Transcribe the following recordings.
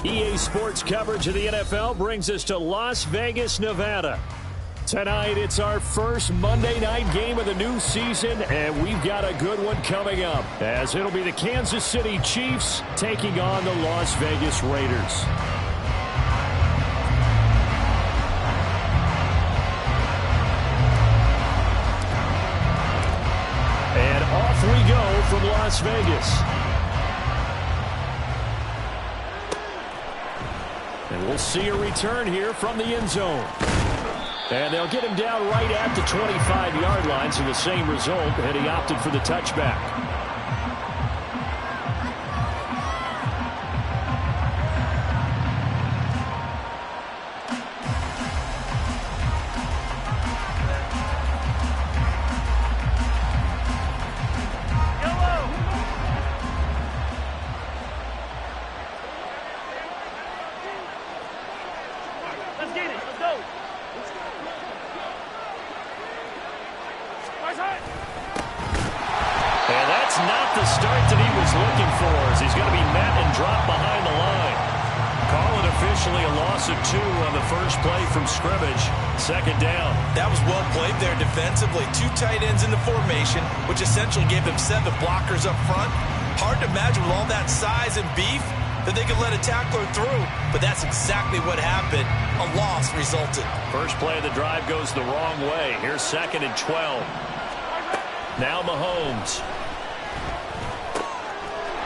EA Sports coverage of the NFL brings us to Las Vegas, Nevada. Tonight, it's our first Monday night game of the new season, and we've got a good one coming up, as it'll be the Kansas City Chiefs taking on the Las Vegas Raiders. And off we go from Las Vegas. And we'll see a return here from the end zone. And they'll get him down right at the 25-yard line, so the same result, and he opted for the touchback. And that's not the start that he was looking for, as he's going to be met and dropped behind the line. Call it officially a loss of 2 on the first play from scrimmage. Second down. That was well played there defensively. 2 tight ends in the formation, which essentially gave them 7 blockers up front. Hard to imagine with all that size and beef that they could let a tackler through, but that's exactly what happened. A loss resulted. First play of the drive goes the wrong way. Here's 2nd and 12. Now Mahomes.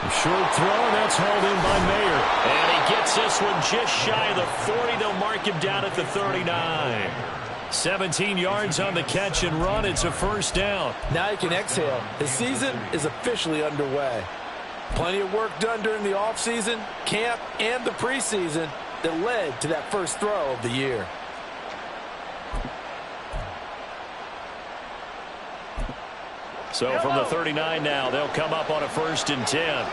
A short throw, and that's hauled in by Mayer. And he gets this one just shy of the 40. They'll mark him down at the 39. 17 yards on the catch and run. It's a first down. Now you can exhale. The season is officially underway. Plenty of work done during the offseason, camp, and the preseason that led to that first throw of the year. So from the 39 now, they'll come up on a 1st and 10.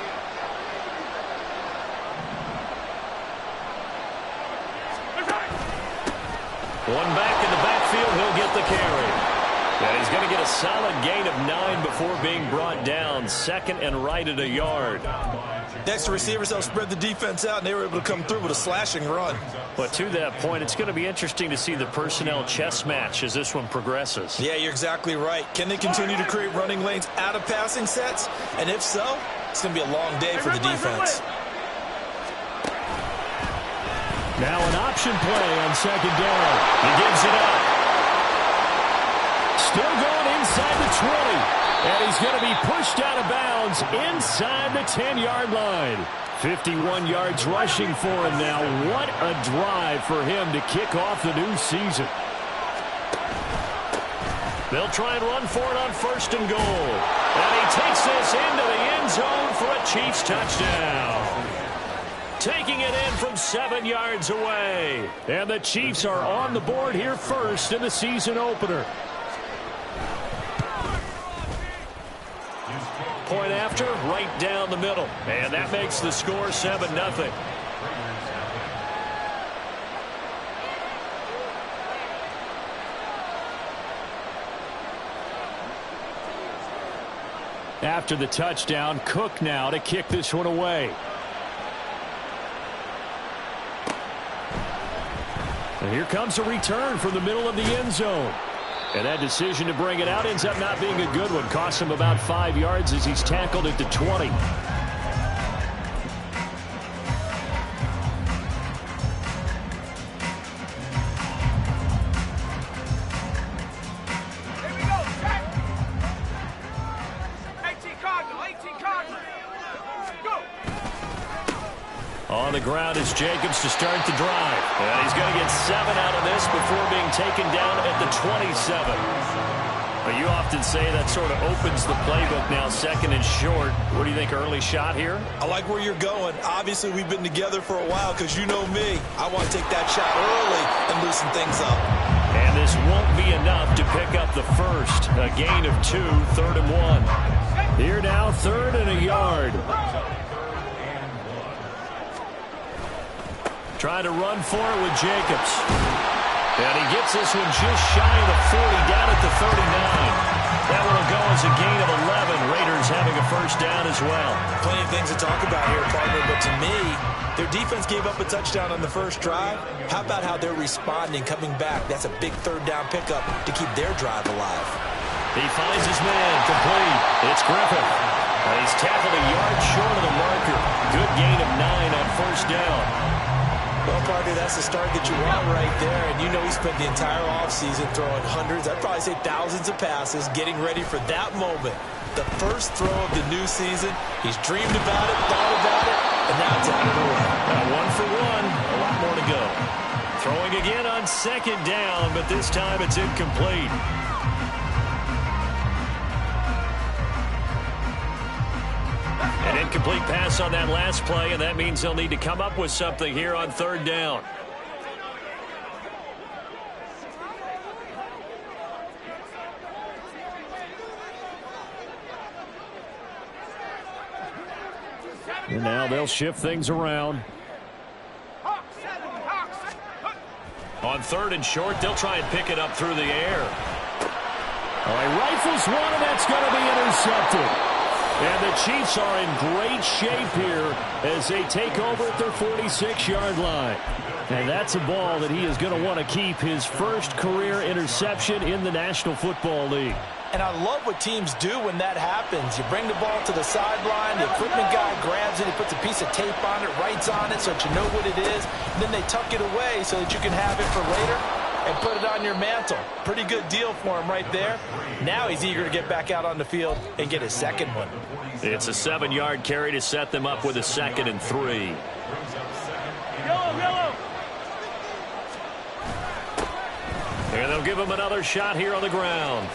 One back in the backfield, he'll get the carry. And he's going to get a solid gain of 9 before being brought down. 2nd and right at a yard. Next, the receivers helped spread the defense out, and they were able to come through with a slashing run. But to that point, it's going to be interesting to see the personnel chess match as this one progresses. Yeah, you're exactly right. Can they continue to create running lanes out of passing sets? And if so, it's going to be a long day for the defense. Now an option play on 2nd down. He gives it up. Still going inside the 20. And he's going to be pushed out of bounds inside the 10-yard line. 51 yards rushing for him now. What a drive for him to kick off the new season. They'll try and run for it on 1st and goal. And he takes this into the end zone for a Chiefs touchdown. Taking it in from 7 yards away. And the Chiefs are on the board here first in the season opener. Point after, right down the middle. And that makes the score 7-0. After the touchdown, Cook now to kick this one away. And here comes a return from the middle of the end zone. And that decision to bring it out ends up not being a good one. Costs him about 5 yards as he's tackled at the 20. On the ground is Jacobs to start the drive. And he's going to get 7 out of this before being taken down at the 27. But you often say that sort of opens the playbook now, 2nd and short. What do you think, early shot here? I like where you're going. Obviously, we've been together for a while because you know me. I want to take that shot early and loosen things up. And this won't be enough to pick up the first. A gain of 2, 3rd and 1. Here now, 3rd and a yard. Trying to run for it with Jacobs. And he gets this one just shy of the 40, down at the 39. That one will go as a gain of 11. Raiders having a first down as well. Plenty of things to talk about here, partner, but to me, their defense gave up a touchdown on the first drive. How about how they're responding, coming back? That's a big third down pickup to keep their drive alive. He finds his man, complete. It's Griffith. He's tackled a yard short of the marker. Good gain of 9 on first down. Well, partner, that's the start that you want right there. And you know he spent the entire offseason throwing hundreds, I'd probably say thousands of passes, getting ready for that moment. The first throw of the new season. He's dreamed about it, thought about it, and now it's out of the way. 1 for 1, a lot more to go. Throwing again on second down, but this time it's incomplete. An incomplete pass on that last play, and that means they'll need to come up with something here on third down. And now they'll shift things around. On third and short, they'll try and pick it up through the air. Oh, he rifles one, and that's going to be intercepted. And the Chiefs are in great shape here as they take over at their 46-yard line. And that's a ball that he is going to want to keep, his first career interception in the National Football League. And I love what teams do when that happens. You bring the ball to the sideline, the equipment guy grabs it, he puts a piece of tape on it, writes on it so that you know what it is, and then they tuck it away so that you can have it for later and put it on your mantle. Pretty good deal for him right there. Now he's eager to get back out on the field and get his second one. It's a 7-yard carry to set them up with a 2nd and 3. Yellow. And they'll give him another shot here on the ground.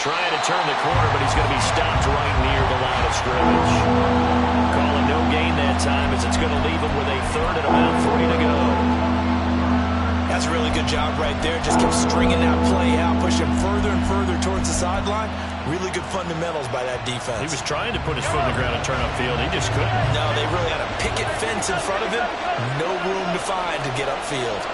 Trying to turn the corner, but he's going to be stopped right near the line of scrimmage. Calling no gain that time as it's going to leave him with a 3rd and about 3 to go. That's a really good job right there. Just kept stringing that play out, pushing further and further towards the sideline. Really good fundamentals by that defense. He was trying to put his foot in the ground and turn upfield. He just couldn't. No, they really had a picket fence in front of him. No room to find to get upfield.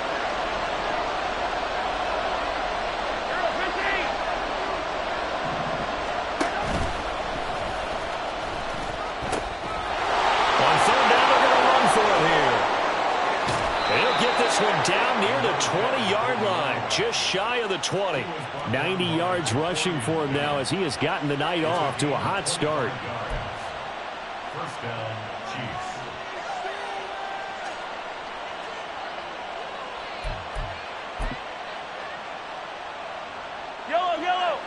Down near the 20-yard line, just shy of the 20. 90 yards rushing for him now as he has gotten the night off to a hot start. First down, Chiefs. Yellow.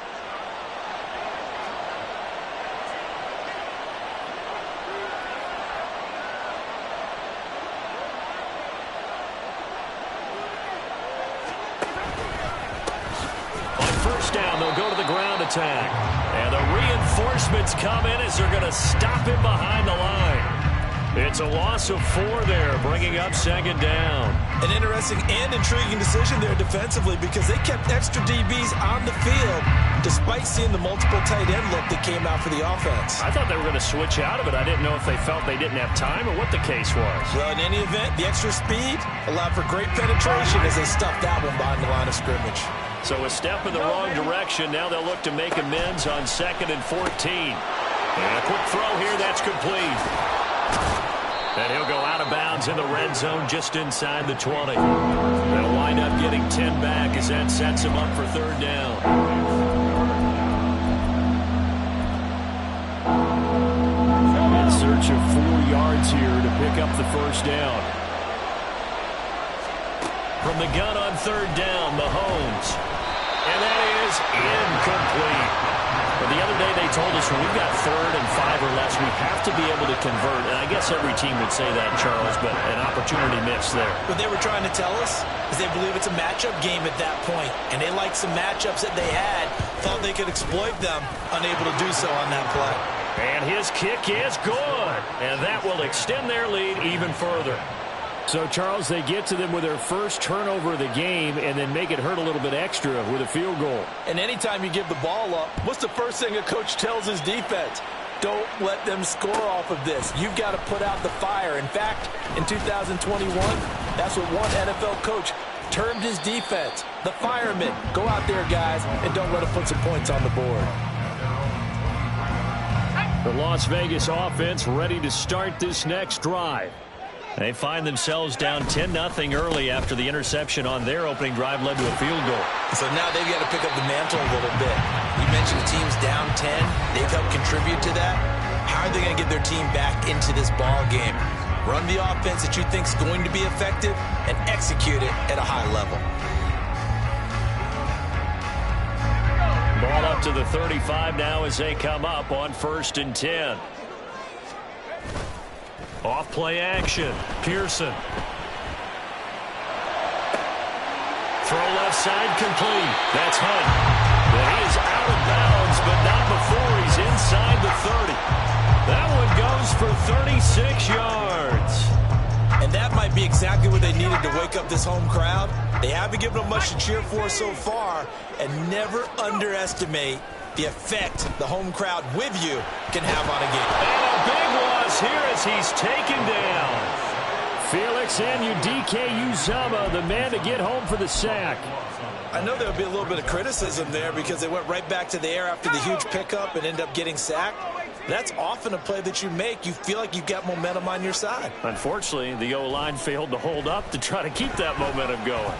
Down, they'll go to the ground attack. And the reinforcements come in as they're going to stop him behind the line. It's a loss of 4 there, bringing up 2nd down. An interesting and intriguing decision there defensively because they kept extra DBs on the field despite seeing the multiple tight end look that came out for the offense. I thought they were going to switch out of it. I didn't know if they felt they didn't have time or what the case was. Well, in any event, the extra speed allowed for great penetration as they stuffed that one behind the line of scrimmage. So a step in the wrong direction. Now they'll look to make amends on 2nd and 14. And a quick throw here. That's complete. And he'll go out of bounds in the red zone just inside the 20. They'll wind up getting 10 back as that sets him up for 3rd down. In search of 4 yards here to pick up the first down. From the gun on 3rd down, Mahomes. And that is incomplete. But the other day they told us when we've got 3rd and 5 or less, we have to be able to convert. And I guess every team would say that, Charles, but an opportunity missed there. What they were trying to tell us is they believe it's a matchup game at that point. And they liked some matchups that they had, thought they could exploit them, unable to do so on that play. And his kick is good. And that will extend their lead even further. So, Charles, they get to them with their first turnover of the game and then make it hurt a little bit extra with a field goal. And anytime you give the ball up, what's the first thing a coach tells his defense? Don't let them score off of this. You've got to put out the fire. In fact, in 2021, that's what one NFL coach turned his defense. The firemen, go out there, guys, and don't let him put some points on the board. The Las Vegas offense ready to start this next drive. They find themselves down 10-0 early after the interception on their opening drive led to a field goal. So now they've got to pick up the mantle a little bit. You mentioned the team's down 10. They've helped contribute to that. How are they going to get their team back into this ball game? Run the offense that you think is going to be effective and execute it at a high level. Ball up to the 35 now as they come up on 1st and 10. Off play action. Pearson. Throw left side complete. That's Hunt. But he is out of bounds, but not before he's inside the 30. That one goes for 36 yards. And that might be exactly what they needed to wake up this home crowd. They haven't given them much to cheer for so far, and never underestimate the effect the home crowd with you can have on a game. And a big loss here as he's taken down. Felix Anudike-Uzomah, the man to get home for the sack. I know there'll be a little bit of criticism there because they went right back to the air after the huge pickup and ended up getting sacked. That's often a play that you make. You feel like you've got momentum on your side. Unfortunately, the O-line failed to hold up to try to keep that momentum going.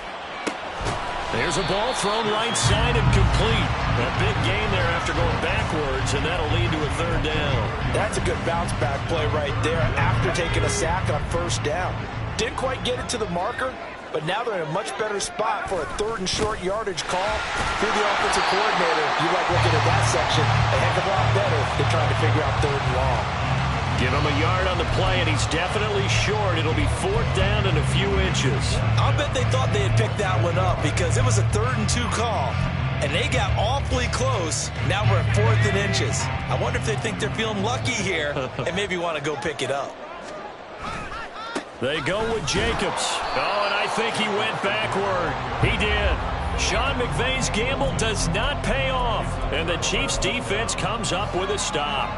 There's a ball thrown right side and complete. A big gain there after going backwards, and that'll lead to a 3rd down. That's a good bounce back play right there after taking a sack on 1st down. Didn't quite get it to the marker, but now they're in a much better spot for a 3rd and short yardage call. If you're the offensive coordinator, you like looking at that section a heck of a lot better than trying to figure out 3rd and long. Give him a yard on the play, and he's definitely short. It'll be 4th down and a few inches. I'll bet they thought they had picked that one up because it was a 3rd and 2 call, and they got awfully close. Now we're at 4th and inches. I wonder if they think they're feeling lucky here and maybe want to go pick it up. They go with Jacobs. Oh, and I think he went backward. He did. Sean McVay's gamble does not pay off, and the Chiefs defense comes up with a stop.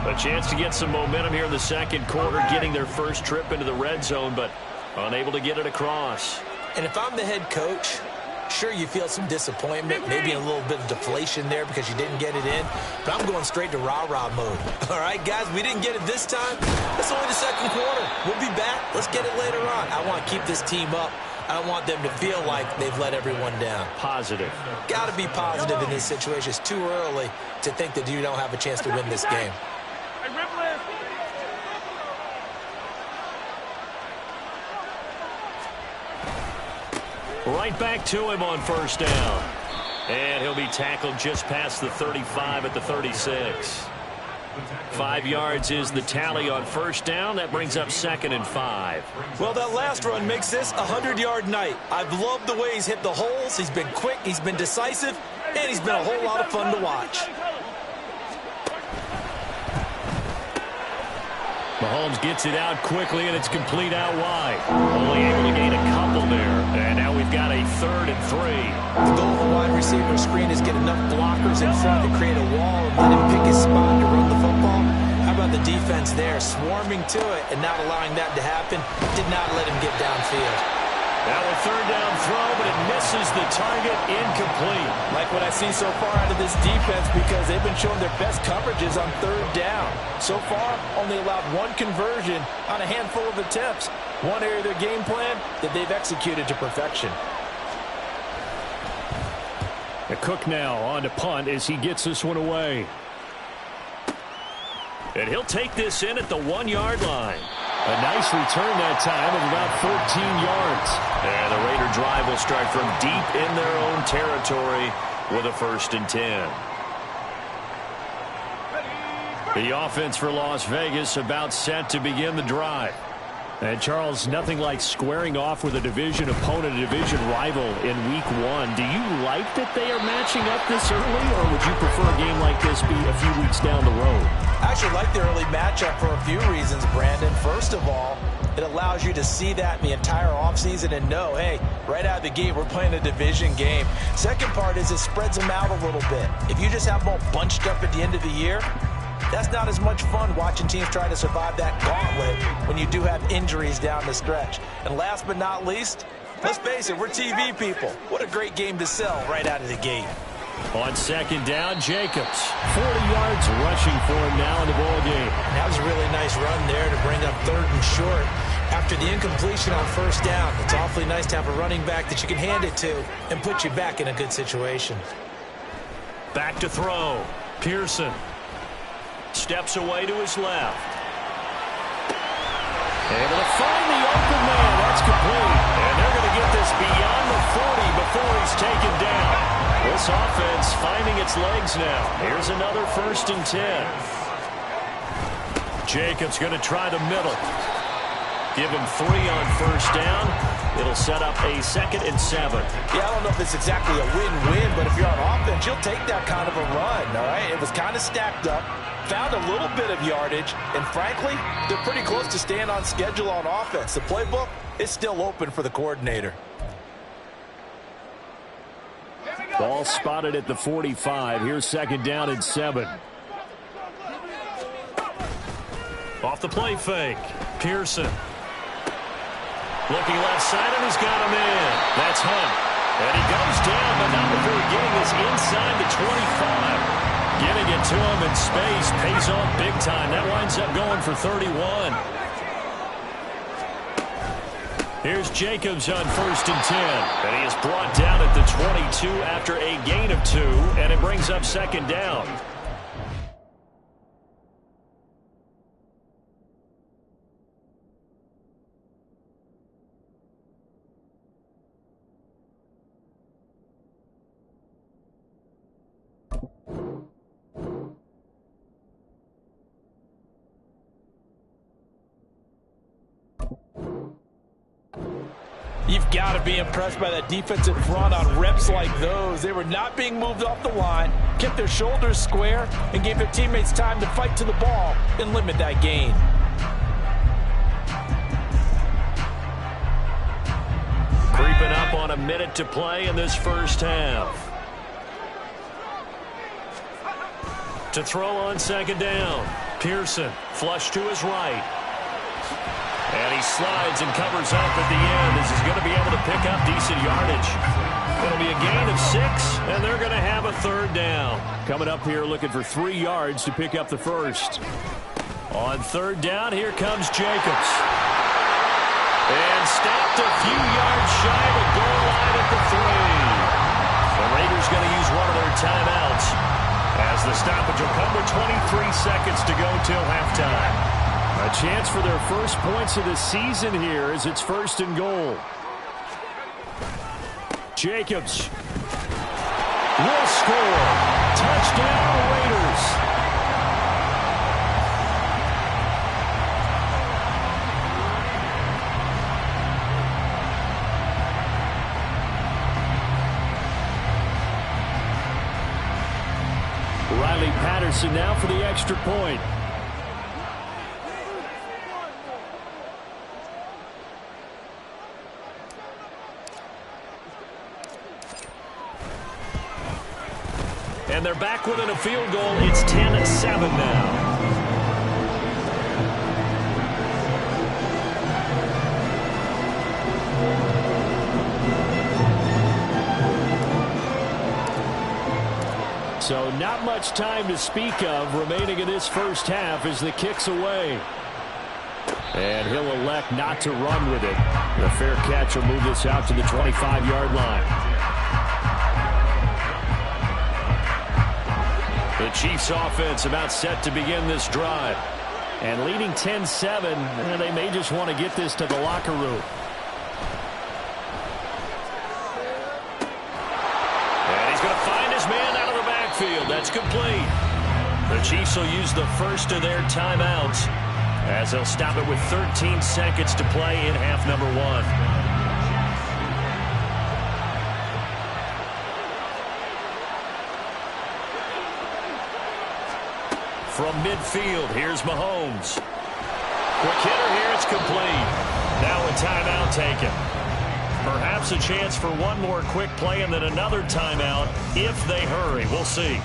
A chance to get some momentum here in the 2nd quarter, getting their first trip into the red zone, but unable to get it across. And if I'm the head coach, sure, you feel some disappointment, maybe a little bit of deflation there because you didn't get it in, but I'm going straight to rah-rah mode. All right, guys, we didn't get it this time. It's only the 2nd quarter. We'll be back. Let's get it later on. I want to keep this team up. I don't want them to feel like they've let everyone down. Positive. Got to be positive in this situation. It's too early to think that you don't have a chance to win this game. Right back to him on 1st down. And he'll be tackled just past the 35 at the 36. 5 yards is the tally on 1st down. That brings up 2nd and 5. Well, that last run makes this a 100-yard night. I've loved the way he's hit the holes. He's been quick, he's been decisive, and he's been a whole lot of fun to watch. Mahomes gets it out quickly, and it's complete out wide. Only able to gain a couple there. And now we've got a 3rd and 3. The goal of the wide receiver screen is get enough blockers in front to create a wall and let him pick his spot to run the football. How about the defense there, swarming to it and not allowing that to happen? Did not let him get downfield. Now a 3rd down throw, but it misses the target, incomplete. Like what I see so far out of this defense because they've been showing their best coverages on 3rd down. So far, only allowed 1 conversion on a handful of attempts. One area of their game plan that they've executed to perfection. The Cook now on to punt as he gets this one away. And he'll take this in at the 1-yard line. A nice return that time of about 14 yards. And the Raider drive will start from deep in their own territory with a 1st and 10. The offense for Las Vegas about set to begin the drive. And, Charles, nothing like squaring off with a division opponent, a division rival in Week 1. Do you like that they are matching up this early, or would you prefer a game like this be a few weeks down the road? I actually like the early matchup for a few reasons, Brandon. First of all, it allows you to see that the entire offseason and know, hey, right out of the gate, we're playing a division game. Second part is it spreads them out a little bit. If you just have them all bunched up at the end of the year, that's not as much fun watching teams try to survive that gauntlet when you do have injuries down the stretch. And last but not least, Let's face it, we're TV people. What a great game to sell right out of the gate. On second down, Jacobs. 40 yards rushing for him now in the ball game. That was a really nice run there to bring up 3rd and short. After the incompletion on 1st down, it's awfully nice to have a running back that you can hand it to and put you back in a good situation. Back to throw. Pearson steps away to his left. Able to find the open man. That's complete. And they're going to get this beyond the 40 before he's taken down. This offense finding its legs now. Here's another 1st and 10. Jacobs going to try the middle. Give him 3 on 1st down. It'll set up a 2nd and 7. Yeah, I don't know if it's exactly a win-win, but if you're on offense, you'll take that kind of a run, all right? It was kind of stacked up, found a little bit of yardage, and frankly, they're pretty close to staying on schedule on offense. The playbook is still open for the coordinator. Ball spotted at the 45. Here's 2nd down and 7. Off the play fake. Pearson. Looking left side, and he's got him in. That's Hunt. And he goes down, but not before getting this inside the 25. Getting it to him in space pays off big time. That winds up going for 31. Here's Jacobs on 1st and 10. And he is brought down at the 22 after a gain of 2, and it brings up 2nd down. You've got to be impressed by that defensive front on reps like those. They were not being moved off the line, kept their shoulders square, and gave their teammates time to fight to the ball and limit that gain. Creeping up on a minute to play in this 1st half. To throw on 2nd down. Pearson flush to his right. And he slides and covers up at the end as he's going to be able to pick up decent yardage. It'll be a gain of 6, and they're going to have a 3rd down. Coming up here looking for 3 yards to pick up the 1st. On 3rd down, here comes Jacobs. And stopped a few yards shy of the goal line at the 3. The Raiders going to use one of their timeouts as the stoppage will come with 23 seconds to go till halftime. A chance for their first points of the season here as it's 1st and goal. Jacobs will score. Touchdown, Raiders. Riley Patterson now for the extra point. And they're back within a field goal. It's 10-7 now. So not much time to speak of remaining in this 1st half as the kick's away. And he'll elect not to run with it. The fair catch will move this out to the 25-yard line. The Chiefs offense about set to begin this drive. And leading 10-7, they may just want to get this to the locker room. And he's going to find his man out of the backfield. That's complete. The Chiefs will use the first of their timeouts as they'll stop it with 13 seconds to play in half number 1. From midfield, here's Mahomes. Quick hitter here, it's complete. Now a timeout taken. Perhaps a chance for one more quick play and then another timeout if they hurry. We'll see.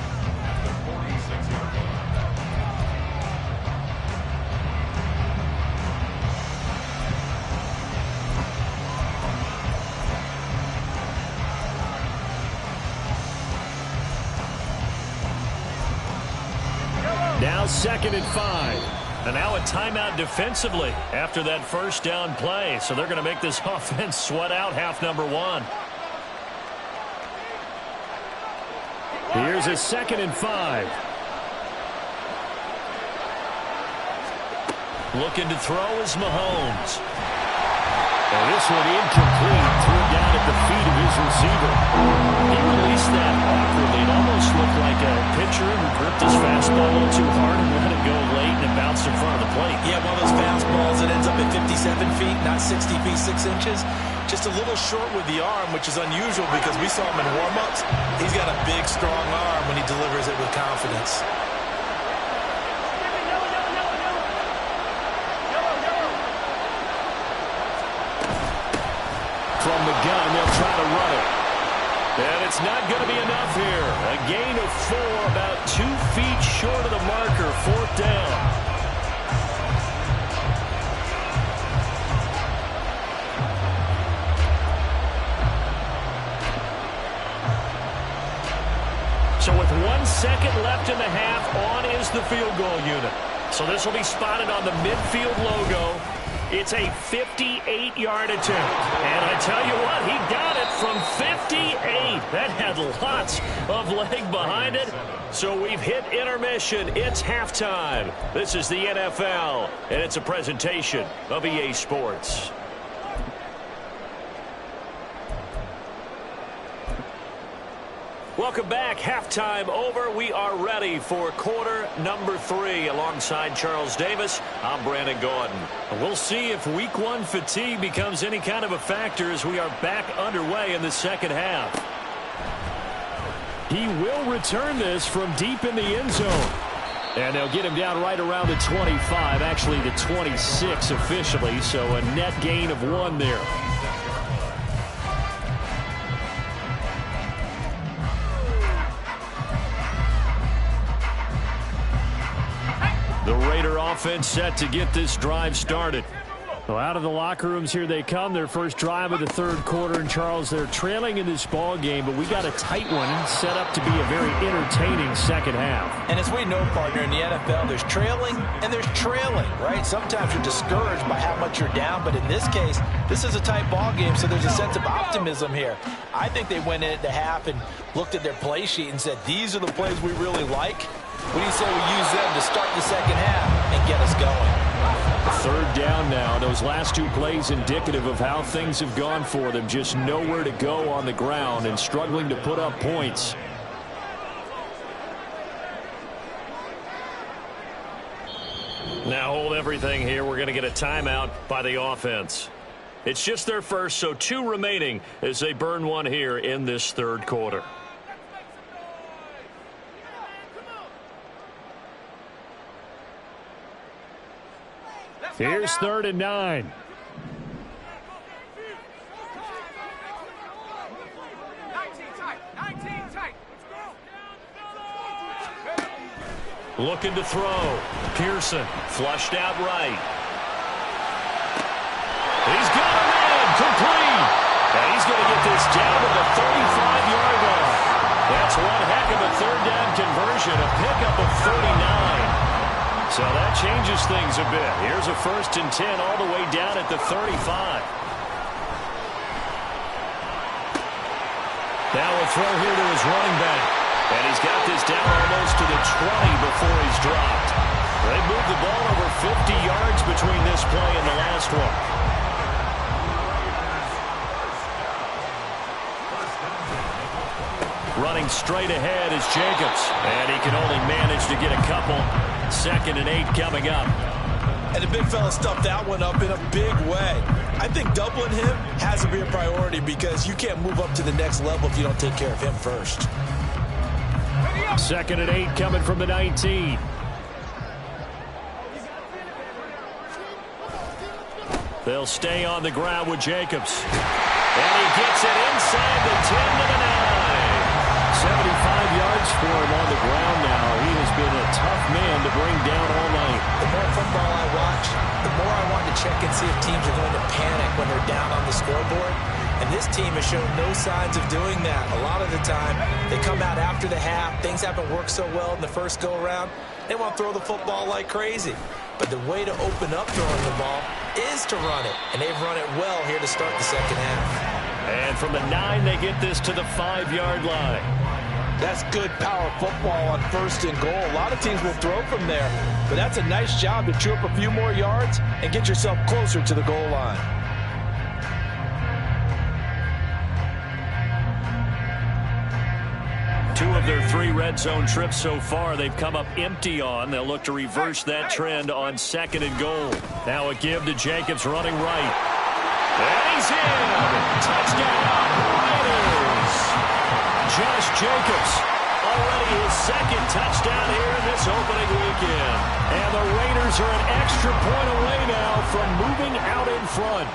Now 2nd and 5. And now a timeout defensively after that first down play. So they're going to make this offense sweat out half number 1. Here's a 2nd and 5. Looking to throw is Mahomes. And this one incomplete. Threw it down at the feet of his receiver. He released that awkwardly. It almost looked like a pitcher who gripped his fastball a little too hard and let it go late, and it bounced in front of the plate. Yeah, one of those fastballs that ends up at 57 feet, not 60 feet, 6 inches. Just a little short with the arm, which is unusual because we saw him in warm-ups. He's got a big, strong arm when he delivers it with confidence. From the gun, they'll try to run it. And it's not going to be enough here. A gain of 4, about 2 feet short of the marker, 4th down. So with 1 second left in the half, on is the field goal unit. So this will be spotted on the midfield logo. It's a 58-yard attempt. And I tell you what, he got it from 58. That had lots of leg behind it. So we've hit intermission. It's halftime. This is the NFL, and it's a presentation of EA Sports. Welcome back. Halftime over. We are ready for quarter number 3. Alongside Charles Davis, I'm Brandon Gaudin. We'll see if week 1 fatigue becomes any kind of a factor as we are back underway in the second half. He will return this from deep in the end zone. And they'll get him down right around the 25, actually the 26 officially, so a net gain of 1 there. The Raider offense set to get this drive started. Well, out of the locker rooms here they come. Their first drive of the third quarter. And, Charles, they're trailing in this ball game, but we got a tight one set up to be a very entertaining second half. And as we know, partner, in the NFL, there's trailing and there's trailing, right? Sometimes you're discouraged by how much you're down, but in this case, this is a tight ball game, so there's a sense of optimism here. I think they went into half and looked at their play sheet and said, these are the plays we really like. What do you say we use them to start the second half and get us going? Third down now. Those last 2 plays indicative of how things have gone for them. Just nowhere to go on the ground and struggling to put up points. Now hold everything here. We're going to get a timeout by the offense. It's just their first, so 2 remaining as they burn 1 here in this third quarter. Here's 3rd and 9. Looking to throw. Pearson flushed out right. He's got a man complete. And he's going to get this down to the 35-yard line. That's one heck of a third down conversion, a pickup of 39. So that changes things a bit. Here's a 1st and 10 all the way down at the 35. Now a throw here to his running back. And he's got this down almost to the 20 before he's dropped. They moved the ball over 50 yards between this play and the last one. Running straight ahead is Jacobs. And he can only manage to get a couple. 2nd and 8 coming up. And the big fella stuffed that one up in a big way. I think doubling him has to be a priority because you can't move up to the next level if you don't take care of him first. 2nd and 8 coming from the 19. They'll stay on the ground with Jacobs. And he gets it inside the 10 to the 9. 75 yards for him on the ground now. He has been a tough man to bring down all night. The more football I watch, the more I want to check and see if teams are going to panic when they're down on the scoreboard. And this team has shown no signs of doing that. A lot of the time, they come out after the half. Things haven't worked so well in the first go-around. They want to throw the football like crazy. But the way to open up throwing the ball is to run it. And they've run it well here to start the second half. And from the 9, they get this to the 5-yard line. That's good power football on 1st and goal. A lot of teams will throw from there. But that's a nice job to chew up a few more yards and get yourself closer to the goal line. Two of their 3 red zone trips so far, they've come up empty on. They'll look to reverse that trend on 2nd and goal. Now a give to Jacobs running right. And he's in! Touchdown, Raiders! Josh Jacobs, already his 2nd touchdown here in this opening weekend. And the Raiders are an extra point away now from moving out in front.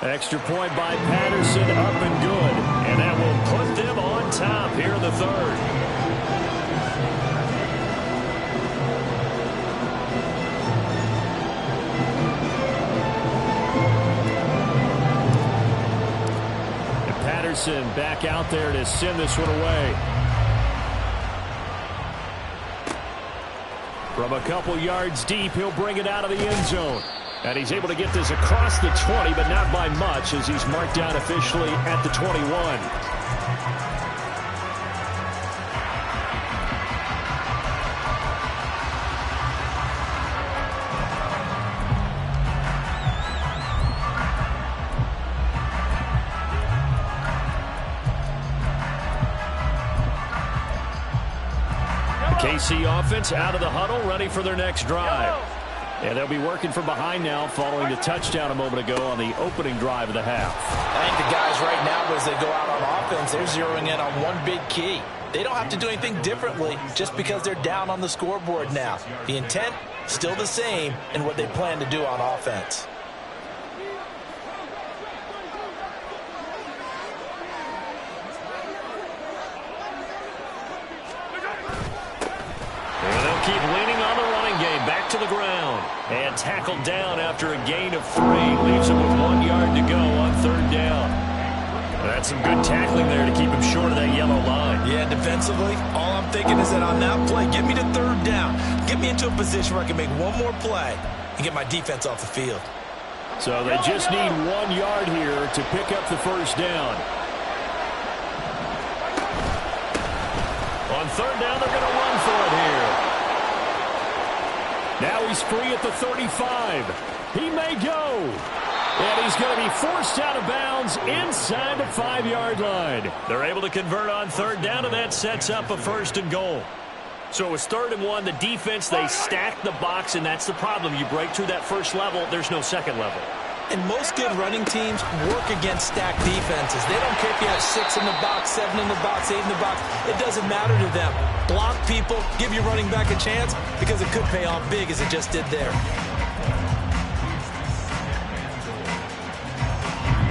Extra point by Patterson, up and good. And that will put them on top here in the 3rd. Patterson back out there to send this one away. From a couple yards deep, he'll bring it out of the end zone. And he's able to get this across the 20, but not by much, as he's marked down officially at the 21. KC offense out of the huddle, ready for their next drive. And they'll be working from behind now following the touchdown a moment ago on the opening drive of the half. I think the guys right now, as they go out on offense, they're zeroing in on one big key. They don't have to do anything differently just because they're down on the scoreboard now. The intent, still the same in what they plan to do on offense. Keep leaning on the running game. Back to the ground. And tackled down after a gain of 3. Leaves him with 1 yard to go on 3rd down. That's some good tackling there to keep him short of that yellow line. Yeah, defensively, all I'm thinking is that on that play, get me to 3rd down. Get me into a position where I can make one more play and get my defense off the field. So they just need 1 yard here to pick up the 1st down. On 3rd down, they're going to run for it here. Now he's free at the 35. He may go. And he's going to be forced out of bounds inside the 5-yard line. They're able to convert on 3rd down, and that sets up a 1st and goal. So it was 3rd and 1. The defense, they stacked the box, and that's the problem. You break through that first level, there's no second level. And most good running teams work against stacked defenses. They don't care if you have 6 in the box, 7 in the box, 8 in the box. It doesn't matter to them. Block people, give your running back a chance, because it could pay off big as it just did there.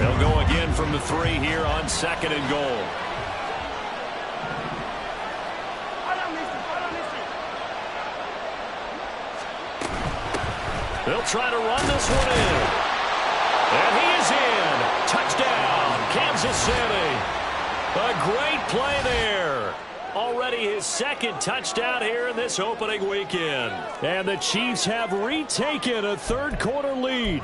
They'll go again from the 3 here on 2nd and goal. They'll try to run this one in. And he is in. Touchdown, Kansas City. A great play there. Already his 2nd touchdown here in this opening weekend. And the Chiefs have retaken a 3rd quarter lead.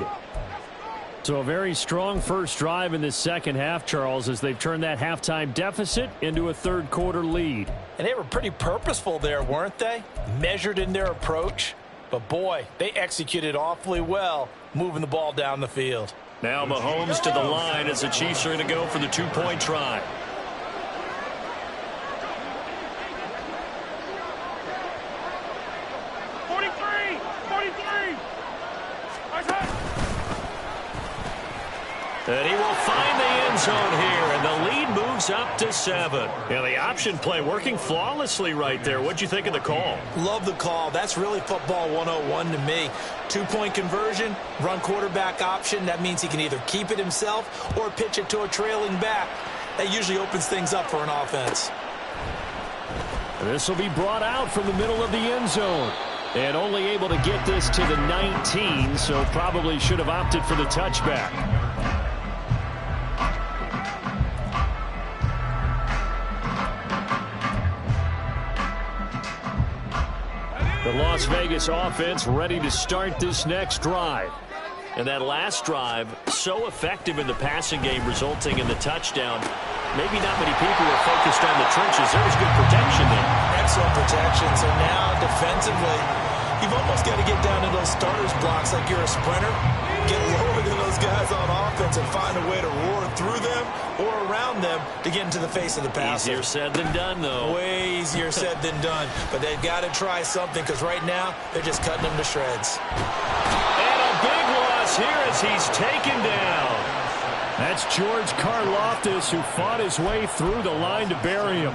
So a very strong first drive in this second half, Charles, as they've turned that halftime deficit into a 3rd quarter lead. And they were pretty purposeful there, weren't they? Measured in their approach. But boy, they executed awfully well, moving the ball down the field. Now Mahomes to the line as the Chiefs are going to go for the 2-point try. And he will find the end zone here, and the lead moves up to 7. Yeah, the option play working flawlessly right there. What'd you think of the call? Love the call. That's really football 101 to me. 2-point conversion, run quarterback option. That means he can either keep it himself or pitch it to a trailing back. That usually opens things up for an offense. And this will be brought out from the middle of the end zone. And only able to get this to the 19, so probably should have opted for the touchback. The Las Vegas offense ready to start this next drive. And that last drive, so effective in the passing game, resulting in the touchdown. Maybe not many people were focused on the trenches. There was good protection there. Excellent protection. So now, defensively, you've almost got to get down to those starters blocks like you're a sprinter. Get lower than those guys on offense and find a way to roar through them or around them to get into the face of the passer. Easier said than done, though. Way easier said than done. But they've got to try something because right now, they're just cutting them to shreds. And a big loss here as he's taken down. That's George Karlaftis, who fought his way through the line to bury him.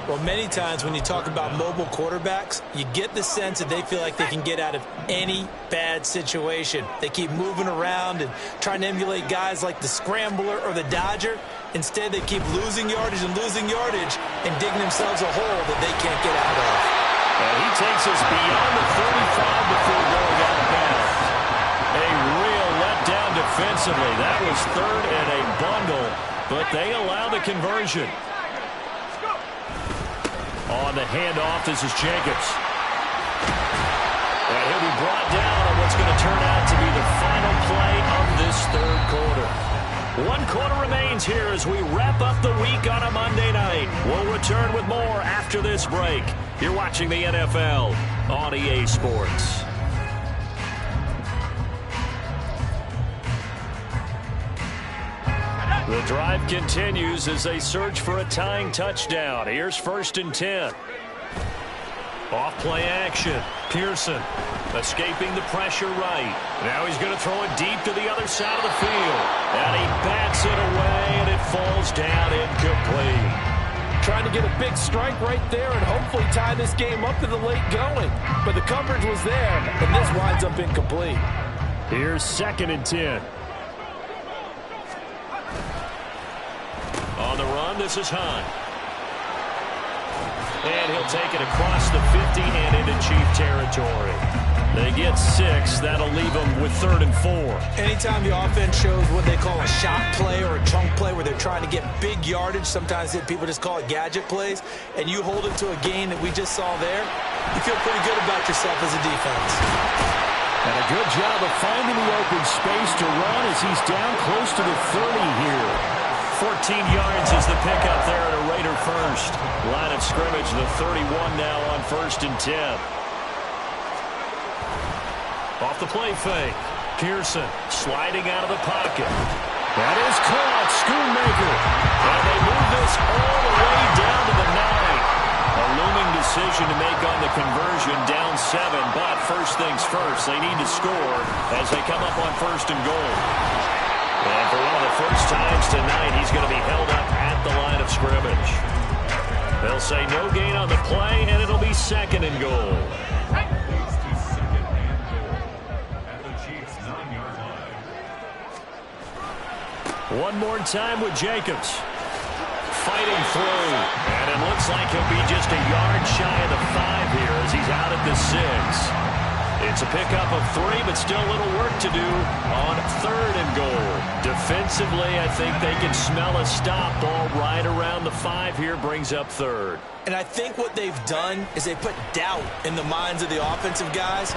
Well, many times when you talk about mobile quarterbacks, you get the sense that they feel like they can get out of any bad situation. They keep moving around and trying to emulate guys like the Scrambler or the Dodger. Instead, they keep losing yardage and digging themselves a hole that they can't get out of. And he takes us beyond the 35 before going out of bounds. A real letdown defensively. That was third and a bundle, but they allow the conversion. On the handoff, this is Jacobs. And he'll be brought down on what's going to turn out to be the final play of this third quarter. 1 quarter remains here as we wrap up the week on a Monday night. We'll return with more after this break. You're watching the NFL on EA Sports. The drive continues as they search for a tying touchdown. Here's 1st and 10. Off play action. Pearson escaping the pressure right. Now he's going to throw it deep to the other side of the field. And he bats it away, and it falls down incomplete. Trying to get a big strike right there and hopefully tie this game up in the late going. But the coverage was there, and this winds up incomplete. Here's 2nd and 10. On the run, this is Hunt. And he'll take it across the 50 and into Chief territory. They get 6. That'll leave them with 3rd and 4. Anytime the offense shows what they call a shot play or a chunk play where they're trying to get big yardage, sometimes people just call it gadget plays, and you hold it to a gain that we just saw there, you feel pretty good about yourself as a defense. And a good job of finding the open space to run as he's down close to the 30 here. 14 yards is the pickup there at a Raider first. Line of scrimmage, the 31 now on 1st and 10. Off the play fake. Pearson sliding out of the pocket. That is caught. Schoonmaker. And they move this all the way down to the 9. A looming decision to make on the conversion, down 7. But first things first, they need to score as they come up on 1st and goal. And for one of the first times tonight, he's going to be held up at the line of scrimmage. They'll say no gain on the play, and it'll be 2nd and goal. One more time with Jacobs. Fighting through. And it looks like he'll be just a yard shy of the 5 here as he's out at the 6. It's a pickup of 3, but still a little work to do on 3rd and goal. Defensively, I think they can smell a stop. Ball right around the 5 here brings up 3rd. And I think what they've done is they put doubt in the minds of the offensive guys.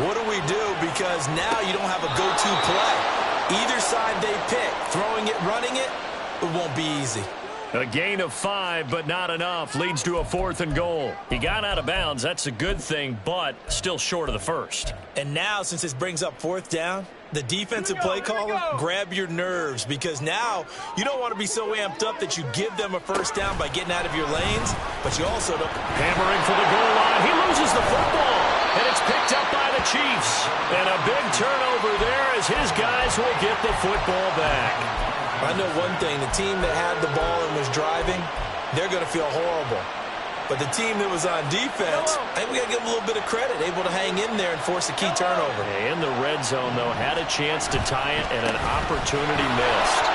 What do we do? Because now you don't have a go-to play. Either side they pick, throwing it, running it, it won't be easy. A gain of 5, but not enough. Leads to a 4th and goal. He got out of bounds. That's a good thing, but still short of the 1st. And now, since this brings up 4th down, the defensive play caller, grab your nerves, because now you don't want to be so amped up that you give them a 1st down by getting out of your lanes, but you also don't. Hammering for the goal line. He loses the football, and it's picked up by the Chiefs. And a big turnover there as his guys will get the football back. I know one thing, the team that had the ball and was driving, they're going to feel horrible. But the team that was on defense, I think we got to give them a little bit of credit, able to hang in there and force a key turnover. In the red zone, though, had a chance to tie it and an opportunity missed.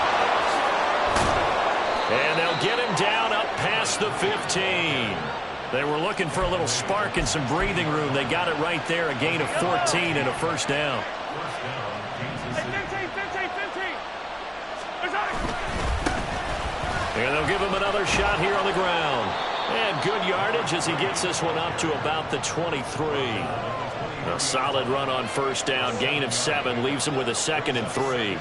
And they'll get him down up past the 15. They were looking for a little spark and some breathing room. They got it right there, a gain of 14 and a first down. And they'll give him another shot here on the ground. And good yardage as he gets this one up to about the 23. A solid run on first down. Gain of 7 leaves him with a 2nd and 3.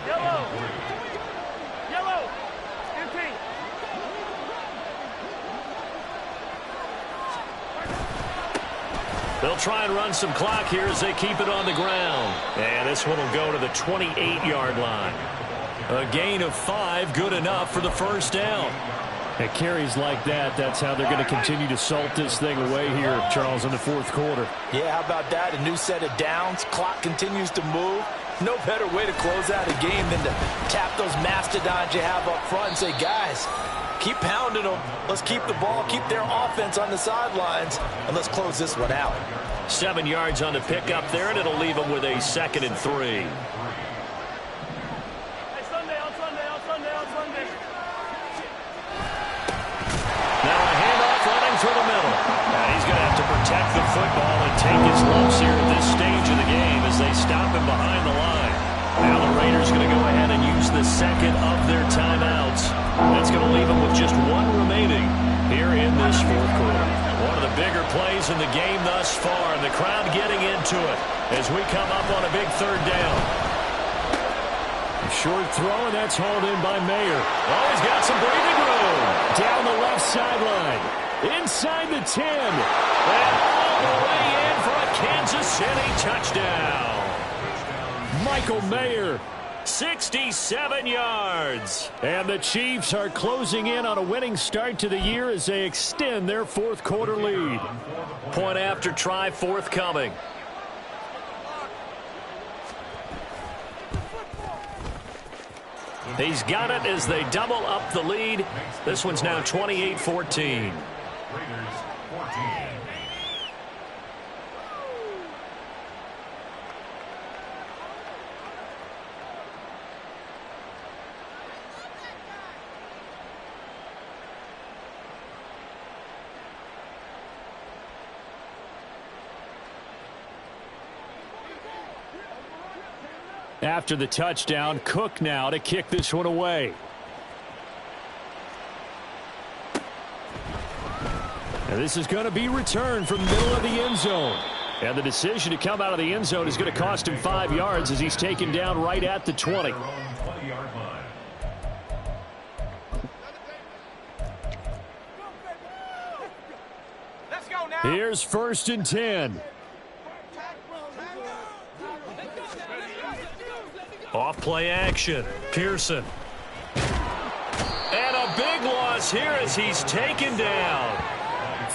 They'll try and run some clock here as they keep it on the ground. And this one will go to the 28-yard line. A gain of 5, good enough for the first down. At carries like that, that's how they're going to continue to salt this thing away here, Charles, in the fourth quarter. Yeah, how about that? A new set of downs. Clock continues to move. No better way to close out a game than to tap those mastodons you have up front and say, guys, keep pounding them. Let's keep the ball, keep their offense on the sidelines, and let's close this one out. 7 yards on the pickup there, and it'll leave them with a 2nd and 3. Through the middle. And he's going to have to protect the football and take his lumps here at this stage of the game as they stop him behind the line. Now the Raiders going to go ahead and use the 2nd of their timeouts. That's going to leave them with just 1 remaining here in this fourth quarter. One of the bigger plays in the game thus far, and the crowd getting into it as we come up on a big 3rd down. Short throw, and that's hauled in by Mayer. Oh, he's got some breathing room. Down the left sideline. Inside the 10. And all the way in for a Kansas City touchdown. Michael Mayer. 67 yards. And the Chiefs are closing in on a winning start to the year as they extend their fourth quarter lead. Point after try forthcoming. He's got it as they double up the lead. This one's now 28-14. Raiders 14. After the touchdown, Cook now to kick this one away. And this is going to be returned from the middle of the end zone. And the decision to come out of the end zone is going to cost him 5 yards as he's taken down right at the 20. Here's 1st and 10. Off play action. Pearson. And a big loss here as he's taken down.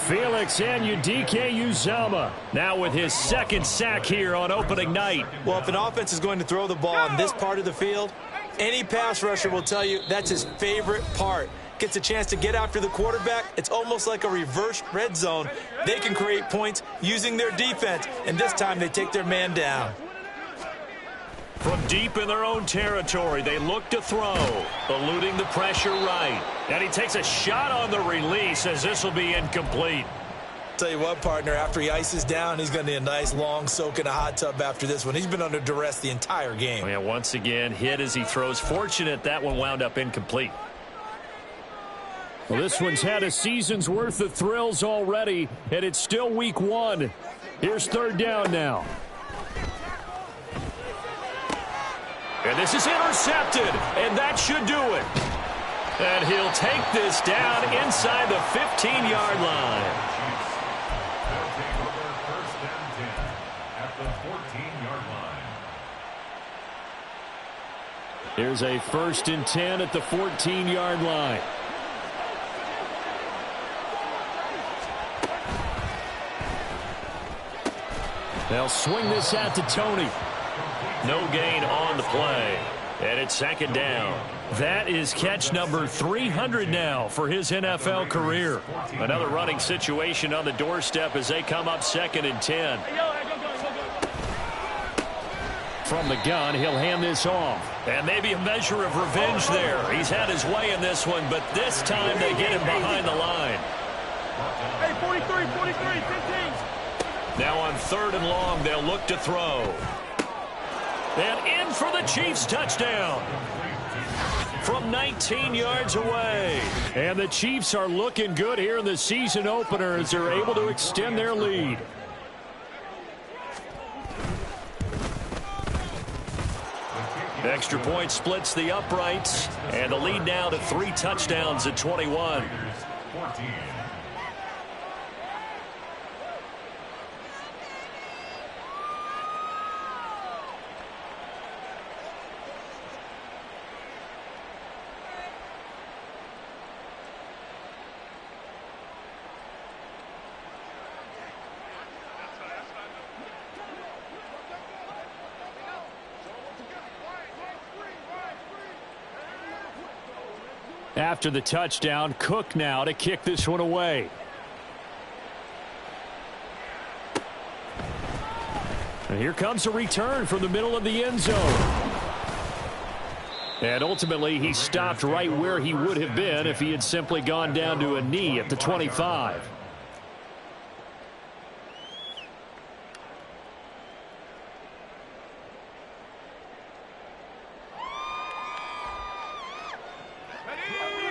Felix Anudike-Uzomah now with his 2nd sack here on opening night. Well, if an offense is going to throw the ball on this part of the field, any pass rusher will tell you that's his favorite part. Gets a chance to get after the quarterback. It's almost like a reverse red zone. They can create points using their defense, and this time they take their man down. From deep in their own territory, they look to throw, eluding the pressure right. And he takes a shot on the release as this will be incomplete. Tell you what, partner, after he ices down, he's going to need a nice long soak in a hot tub after this one. He's been under duress the entire game. Oh, yeah, once again, hit as he throws. Fortunate that one wound up incomplete. Well, this one's had a season's worth of thrills already, and it's still week 1. Here's 3rd down now. And this is intercepted, and that should do it. And he'll take this down inside the 15-yard line. They'll take over 1st and 10 at the 14-yard line. Here's a 1st and 10 at the 14-yard line. They'll swing this out to Tony. No gain on the play. And it's 2nd down. That is catch number 300 now for his NFL career. Another running situation on the doorstep as they come up 2nd and 10. From the gun, he'll hand this off. And maybe a measure of revenge there. He's had his way in this one, but this time they get him behind the line. Now on 3rd and long, they'll look to throw. And in for the Chiefs touchdown. From 19 yards away. And the Chiefs are looking good here in the season opener as they're able to extend their lead. Extra point splits the uprights. And the lead now to 3 touchdowns at 21. After the touchdown, Cook now to kick this one away. And here comes a return from the middle of the end zone. And ultimately, he stopped right where he would have been if he had simply gone down to a knee at the 25.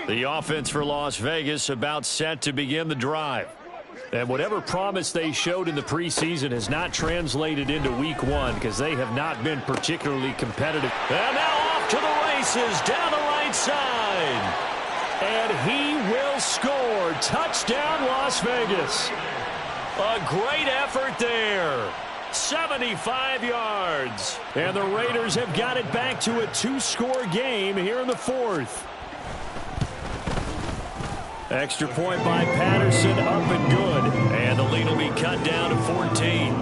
The offense for Las Vegas about set to begin the drive. And whatever promise they showed in the preseason has not translated into week 1 because they have not been particularly competitive. And now off to the races down the right side. And he will score. Touchdown, Las Vegas. A great effort there. 75 yards. And the Raiders have got it back to a 2-score game here in the 4th. Extra point by Patterson, up and good. And the lead will be cut down to 14.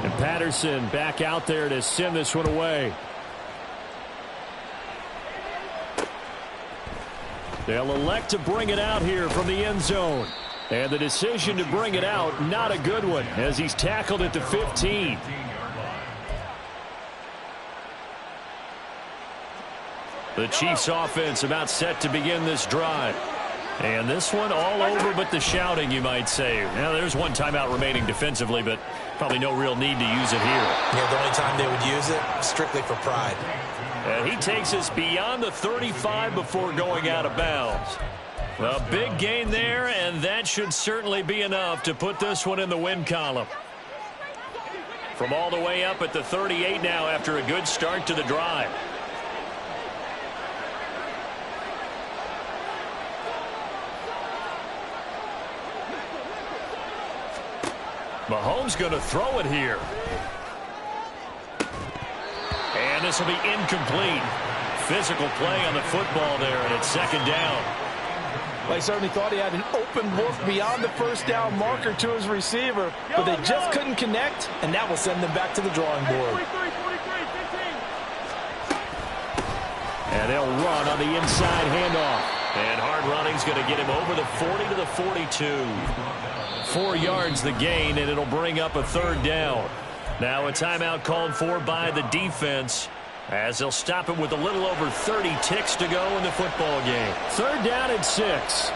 And Patterson back out there to send this one away. They'll elect to bring it out here from the end zone. And the decision to bring it out, not a good one, as he's tackled at the 15. The Chiefs offense about set to begin this drive. And this one all over but the shouting, you might say. Now, there's one timeout remaining defensively, but probably no real need to use it here. Yeah, the only time they would use it, strictly for pride. And he takes us beyond the 35 before going out of bounds. A big gain there, and that should certainly be enough to put this one in the win column. From all the way up at the 38 now after a good start to the drive. Mahomes going to throw it here. And this will be incomplete. Physical play on the football there, and it's 2nd down. Well, he certainly thought he had an open look beyond the first down marker to his receiver, but they just couldn't connect, and that will send them back to the drawing board. And they'll run on the inside handoff. And hard running's going to get him over the 40 to the 42. 4 yards the gain, and it'll bring up a 3rd down. Now a timeout called for by the defense, as they'll stop it with a little over 30 ticks to go in the football game. 3rd down and 6.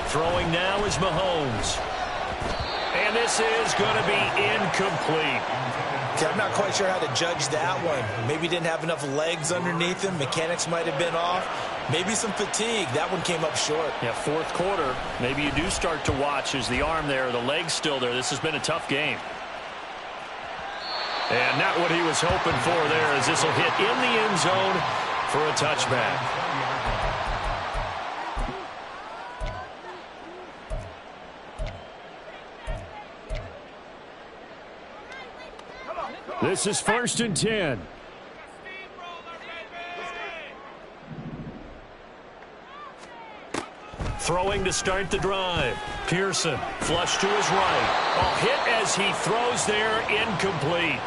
Throwing now is Mahomes. And this is going to be incomplete. Okay, I'm not quite sure how to judge that one. Maybe didn't have enough legs underneath him. Mechanics might have been off. Maybe some fatigue. That one came up short. Yeah, 4th quarter. Maybe you do start to watch as the arm there, the leg's still there. This has been a tough game. And not what he was hoping for there, as this will hit in the end zone for a touchback. This is 1st and 10. Throwing to start the drive. Pearson, flush to his right. A hit as he throws there, incomplete.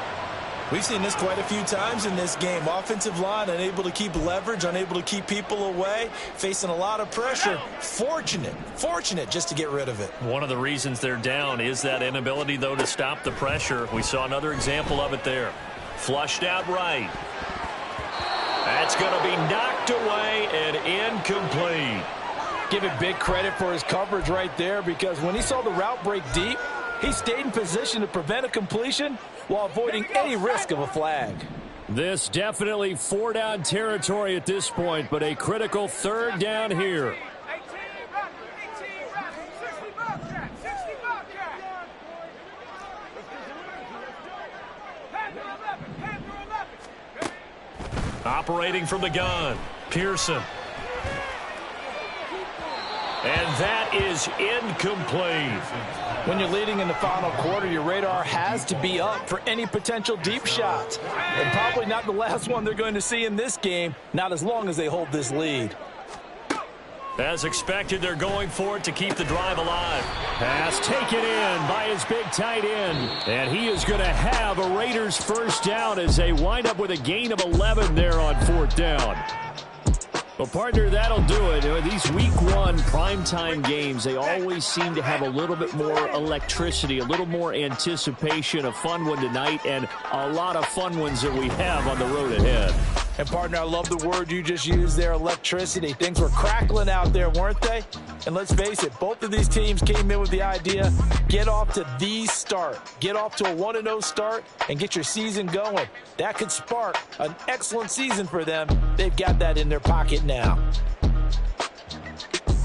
We've seen this quite a few times in this game. Offensive line unable to keep leverage, unable to keep people away, facing a lot of pressure. Fortunate just to get rid of it. One of the reasons they're down is that inability, though, to stop the pressure. We saw another example of it there. Flushed out right. That's going to be knocked away and incomplete. Give it big credit for his coverage right there, because when he saw the route break deep, he stayed in position to prevent a completion while avoiding any risk of a flag. This definitely 4-down territory at this point, but a critical 3rd down here. Operating from the gun, Pearson. And that is incomplete. When you're leading in the final quarter, your radar has to be up for any potential deep shots. And probably not the last one they're going to see in this game, not as long as they hold this lead. As expected, they're going for it to keep the drive alive. Pass taken in by his big tight end. And he is going to have a Raiders 1st down as they wind up with a gain of 11 there on 4th down. Well, partner, that'll do it. These Week 1 primetime games, they always seem to have a little bit more electricity, a little more anticipation. A fun one tonight, and a lot of fun ones that we have on the road ahead. And, partner, I love the word you just used there, electricity. Things were crackling out there, weren't they? And let's face it, both of these teams came in with the idea, get off to the start. Get off to a 1-0 start and get your season going. That could spark an excellent season for them. They've got that in their pocket now.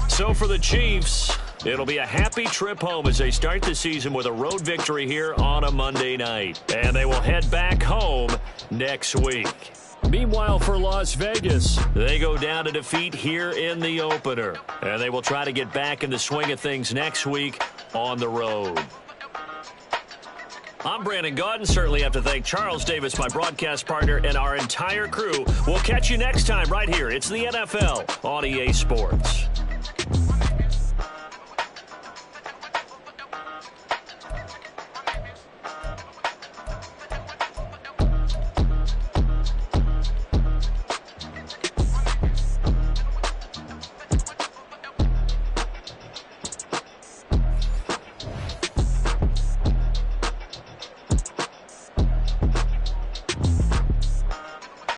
So for the Chiefs, it'll be a happy trip home as they start the season with a road victory here on a Monday night. And they will head back home next week. Meanwhile, for Las Vegas, they go down to defeat here in the opener. And they will try to get back in the swing of things next week on the road. I'm Brandon Gaudin. Certainly have to thank Charles Davis, my broadcast partner, and our entire crew. We'll catch you next time right here. It's the NFL on EA Sports.